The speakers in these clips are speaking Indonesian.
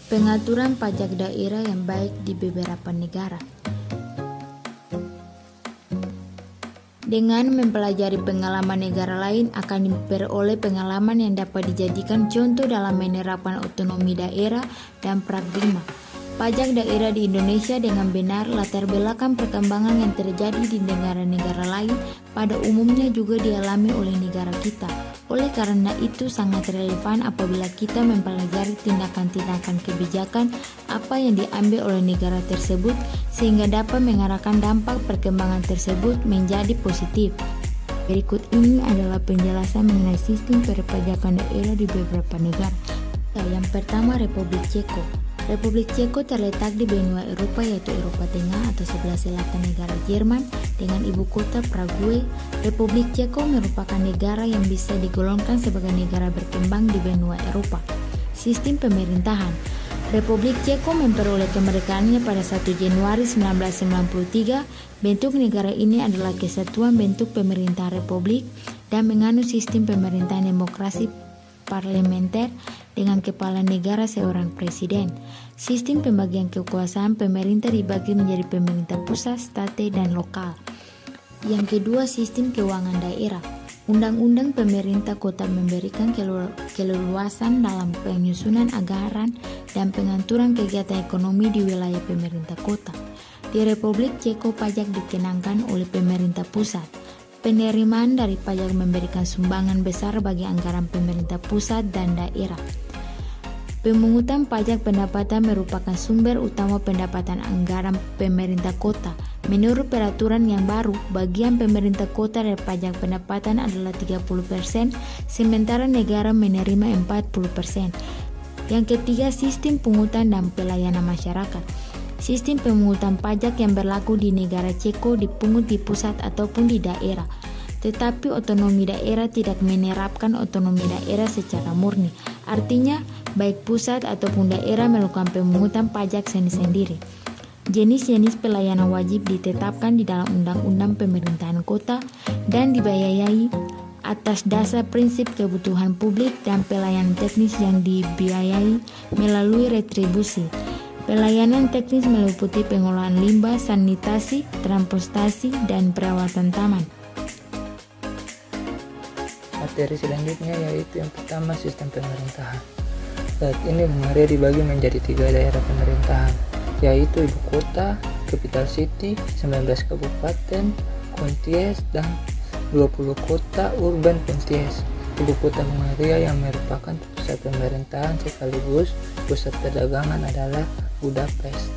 Pengaturan pajak daerah yang baik di beberapa negara. Dengan mempelajari pengalaman negara lain akan diperoleh pengalaman yang dapat dijadikan contoh dalam menerapkan otonomi daerah dan paradigma pajak daerah di Indonesia dengan benar. Latar belakang perkembangan yang terjadi di negara-negara lain pada umumnya juga dialami oleh negara kita. Oleh karena itu sangat relevan apabila kita mempelajari tindakan-tindakan kebijakan apa yang diambil oleh negara tersebut sehingga dapat mengarahkan dampak perkembangan tersebut menjadi positif. Berikut ini adalah penjelasan mengenai sistem perpajakan daerah di beberapa negara. Yang pertama, Republik Ceko. Republik Ceko terletak di benua Eropa yaitu Eropa Tengah atau sebelah selatan negara Jerman dengan ibu kota Prague. Republik Ceko merupakan negara yang bisa digolongkan sebagai negara berkembang di benua Eropa. Sistem pemerintahan. Republik Ceko memperoleh kemerdekaannya pada 1 Januari 1993. Bentuk negara ini adalah kesatuan bentuk pemerintah republik dan menganut sistem pemerintahan demokrasi parlementer dengan kepala negara seorang presiden. Sistem pembagian kekuasaan pemerintah dibagi menjadi pemerintah pusat, state, dan lokal. Yang kedua, sistem keuangan daerah. Undang-undang pemerintah kota memberikan keleluasan dalam penyusunan anggaran dan pengaturan kegiatan ekonomi di wilayah pemerintah kota. Di Republik Ceko pajak dikenakan oleh pemerintah pusat. Penerimaan dari pajak memberikan sumbangan besar bagi anggaran pemerintah pusat dan daerah. Pemungutan pajak pendapatan merupakan sumber utama pendapatan anggaran pemerintah kota. Menurut peraturan yang baru, bagian pemerintah kota dari pajak pendapatan adalah 30%, sementara negara menerima 40%. Yang ketiga, sistem pungutan dan pelayanan masyarakat. Sistem pemungutan pajak yang berlaku di negara Ceko dipungut di pusat ataupun di daerah. Tetapi otonomi daerah tidak menerapkan otonomi daerah secara murni. Artinya, baik pusat ataupun daerah melakukan pemungutan pajak sendiri-sendiri. Jenis-jenis pelayanan wajib ditetapkan di dalam Undang-Undang Pemerintahan Kota dan dibiayai atas dasar prinsip kebutuhan publik dan pelayanan teknis yang dibiayai melalui retribusi. Pelayanan teknis meliputi pengolahan limbah, sanitasi, transportasi, dan perawatan taman. Materi selanjutnya yaitu yang pertama, sistem pemerintahan. Saat ini Hungaria dibagi menjadi 3 daerah pemerintahan, yaitu ibu kota, capital city, 19 kabupaten, konties, dan 20 kota urban konties. Ibu kota Hungaria yang merupakan pusat pemerintahan sekaligus pusat perdagangan adalah Budapest.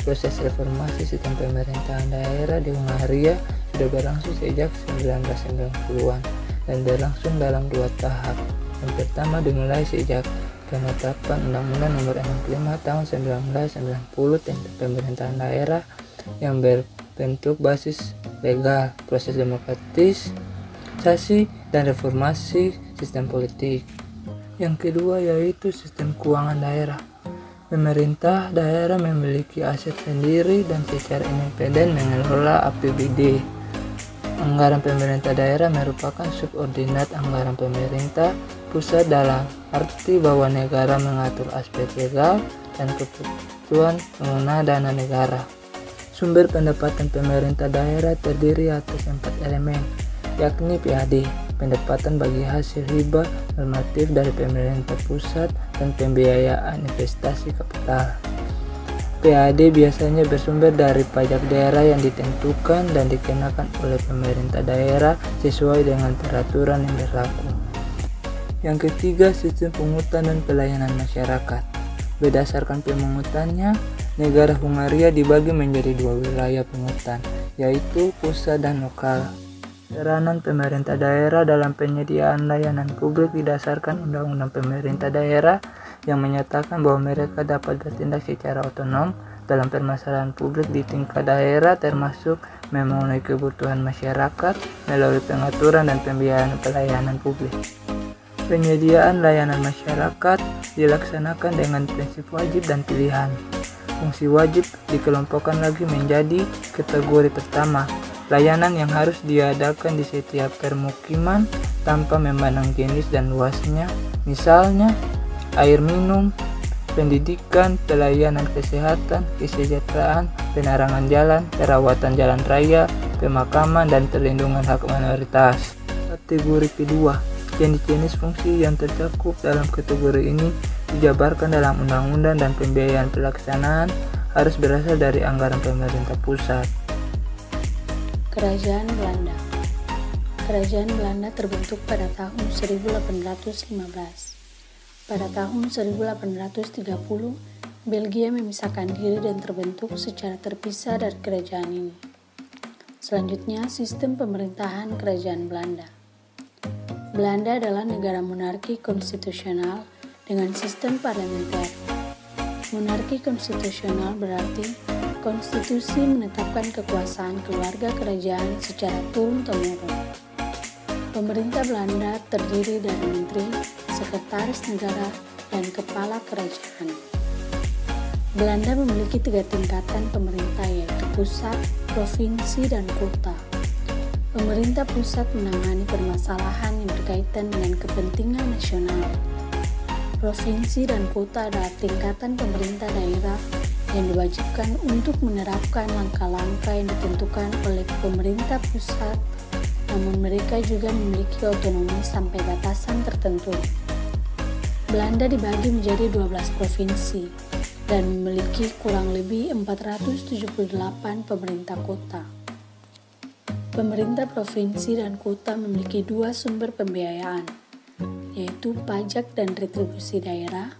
Proses reformasi sistem pemerintahan daerah di Hungaria sudah berlangsung sejak 1990-an dan berlangsung dalam 2 tahap. Yang pertama dimulai sejak penetapan Undang-Undang Nomor 65 Tahun 1990 tentang pemerintahan daerah yang berbentuk basis legal, proses demokratisasi dan reformasi sistem politik. Yang kedua yaitu sistem keuangan daerah. Pemerintah daerah memiliki aset sendiri dan secara independen mengelola APBD. Anggaran pemerintah daerah merupakan subordinat anggaran pemerintah pusat dalam arti bahwa negara mengatur aspek legal dan kebutuhan pengguna dana negara. Sumber pendapatan pemerintah daerah terdiri atas 4 elemen, yakni PAD, pendapatan bagi hasil hibah normatif dari pemerintah pusat, dan pembiayaan investasi kapital. PAD biasanya bersumber dari pajak daerah yang ditentukan dan dikenakan oleh pemerintah daerah sesuai dengan peraturan yang berlaku. Yang ketiga, sistem pungutan dan pelayanan masyarakat. Berdasarkan pemungutannya, negara Hungaria dibagi menjadi 2 wilayah pungutan, yaitu pusat dan lokal. Peranan pemerintah daerah dalam penyediaan layanan publik didasarkan Undang-Undang Pemerintah Daerah yang menyatakan bahwa mereka dapat bertindak secara otonom dalam permasalahan publik di tingkat daerah, termasuk memenuhi kebutuhan masyarakat melalui pengaturan dan pembiayaan pelayanan publik. Penyediaan layanan masyarakat dilaksanakan dengan prinsip wajib dan pilihan. Fungsi wajib dikelompokkan lagi menjadi kategori pertama, layanan yang harus diadakan di setiap permukiman tanpa memandang jenis dan luasnya, misalnya air minum, pendidikan, pelayanan kesehatan, kesejahteraan, penerangan jalan, perawatan jalan raya, pemakaman, dan perlindungan hak minoritas. Kategori kedua, jenis-jenis fungsi yang tercakup dalam kategori ini dijabarkan dalam undang-undang dan pembiayaan pelaksanaan harus berasal dari anggaran pemerintah pusat. Kerajaan Belanda. Kerajaan Belanda terbentuk pada tahun 1815. Pada tahun 1830, Belgia memisahkan diri dan terbentuk secara terpisah dari kerajaan ini. Selanjutnya, sistem pemerintahan Kerajaan Belanda. Belanda adalah negara monarki konstitusional dengan sistem parlementer. Monarki konstitusional berarti konstitusi menetapkan kekuasaan keluarga kerajaan secara turun-temurun. Pemerintah Belanda terdiri dari menteri, sekretaris negara, dan kepala kerajaan. Belanda memiliki 3 tingkatan pemerintah, yaitu pusat, provinsi, dan kota. Pemerintah pusat menangani permasalahan yang berkaitan dengan kepentingan nasional. Provinsi dan kota adalah tingkatan pemerintah daerah yang diwajibkan untuk menerapkan langkah-langkah yang ditentukan oleh pemerintah pusat, namun mereka juga memiliki otonomi sampai batasan tertentu. Belanda dibagi menjadi 12 provinsi dan memiliki kurang lebih 478 pemerintah kota. Pemerintah provinsi dan kota memiliki 2 sumber pembiayaan, yaitu pajak dan retribusi daerah,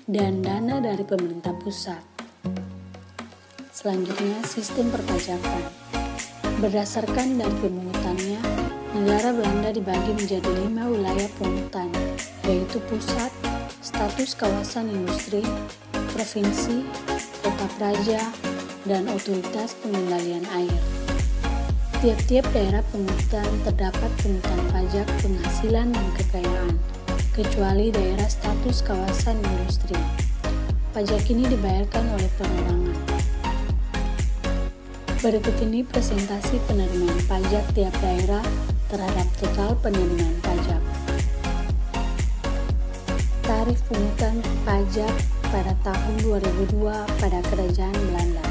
dan dana dari pemerintah pusat. Selanjutnya, sistem perpajakan. Berdasarkan dari pemungutannya, negara Belanda dibagi menjadi 5 wilayah pungutan, yaitu pusat, status kawasan industri, provinsi, kota praja, dan otoritas pengendalian air. Tiap-tiap daerah pungutan terdapat pungutan pajak, penghasilan, dan kekayaan, kecuali daerah status kawasan industri. Pajak ini dibayarkan oleh perorangan. Berikut ini presentasi penerimaan pajak tiap daerah terhadap total penerimaan pajak. Tarif pungutan pajak pada tahun 2002 pada Kerajaan Belanda.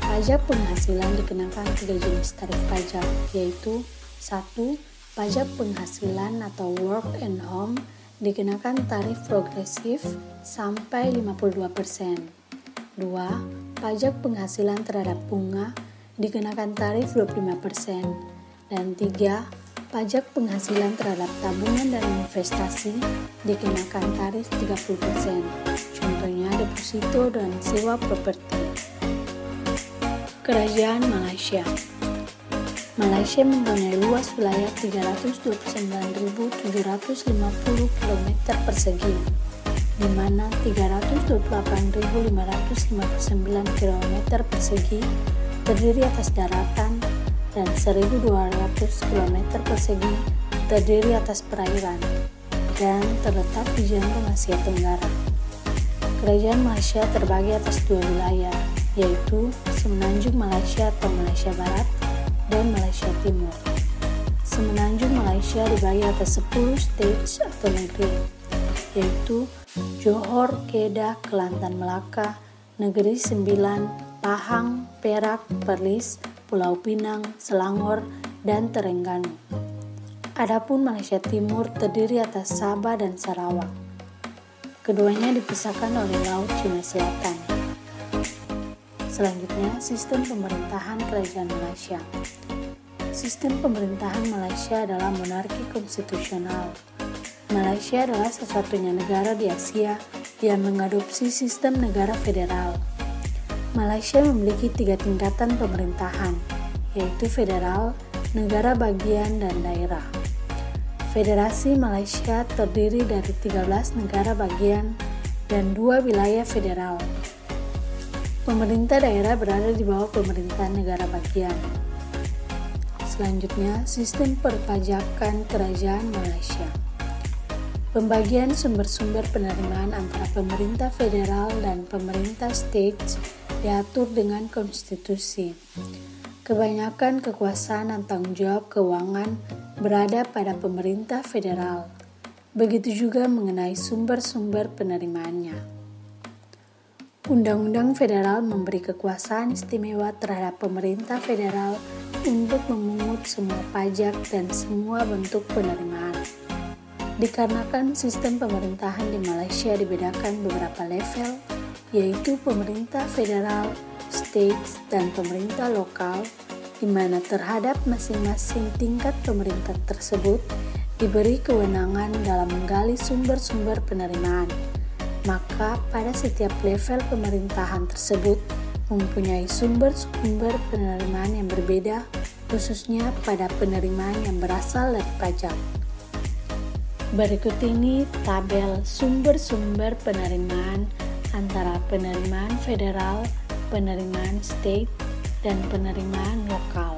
Pajak penghasilan dikenakan 3 jenis tarif pajak, yaitu 1. Pajak penghasilan atau work and home dikenakan tarif progresif sampai 52%. 2. Pajak penghasilan terhadap bunga dikenakan tarif 25%. Dan 3. Pajak penghasilan terhadap tabungan dan investasi dikenakan tarif 30%. Contohnya deposito dan sewa properti. Kerajaan Malaysia. Malaysia mempunyai luas wilayah 329.750 km persegi, di mana 328.559 km persegi terdiri atas daratan dan 1.200 km persegi terdiri atas perairan dan terletak di jantung Asia Tenggara. Kerajaan Malaysia terbagi atas 2 wilayah, yaitu Semenanjung Malaysia atau Malaysia Barat dan Malaysia Timur. Semenanjung Malaysia dibagi atas 10 states atau negeri, yaitu Johor, Kedah, Kelantan, Melaka, Negeri Sembilan, Pahang, Perak, Perlis, Pulau Pinang, Selangor, dan Terengganu. Adapun Malaysia Timur terdiri atas Sabah dan Sarawak. Keduanya dipisahkan oleh Laut Cina Selatan. Selanjutnya, sistem pemerintahan Kerajaan Malaysia. Sistem pemerintahan Malaysia adalah monarki konstitusional. Malaysia adalah satu-satunya negara di Asia yang mengadopsi sistem negara federal. Malaysia memiliki 3 tingkatan pemerintahan, yaitu federal, negara bagian, dan daerah. Federasi Malaysia terdiri dari 13 negara bagian dan 2 wilayah federal. Pemerintah daerah berada di bawah pemerintahan negara bagian. Selanjutnya, sistem perpajakan Kerajaan Malaysia. Pembagian sumber-sumber penerimaan antara pemerintah federal dan pemerintah states diatur dengan konstitusi. Kebanyakan kekuasaan dan tanggung jawab keuangan berada pada pemerintah federal. Begitu juga mengenai sumber-sumber penerimaannya. Undang-Undang Federal memberi kekuasaan istimewa terhadap pemerintah federal untuk memungut semua pajak dan semua bentuk penerimaan. Dikarenakan sistem pemerintahan di Malaysia dibedakan beberapa level, yaitu pemerintah federal, states, dan pemerintah lokal, di mana terhadap masing-masing tingkat pemerintah tersebut diberi kewenangan dalam menggali sumber-sumber penerimaan. Maka pada setiap level pemerintahan tersebut mempunyai sumber-sumber penerimaan yang berbeda, khususnya pada penerimaan yang berasal dari pajak. Berikut ini tabel sumber-sumber penerimaan antara penerimaan federal, penerimaan state, dan penerimaan lokal.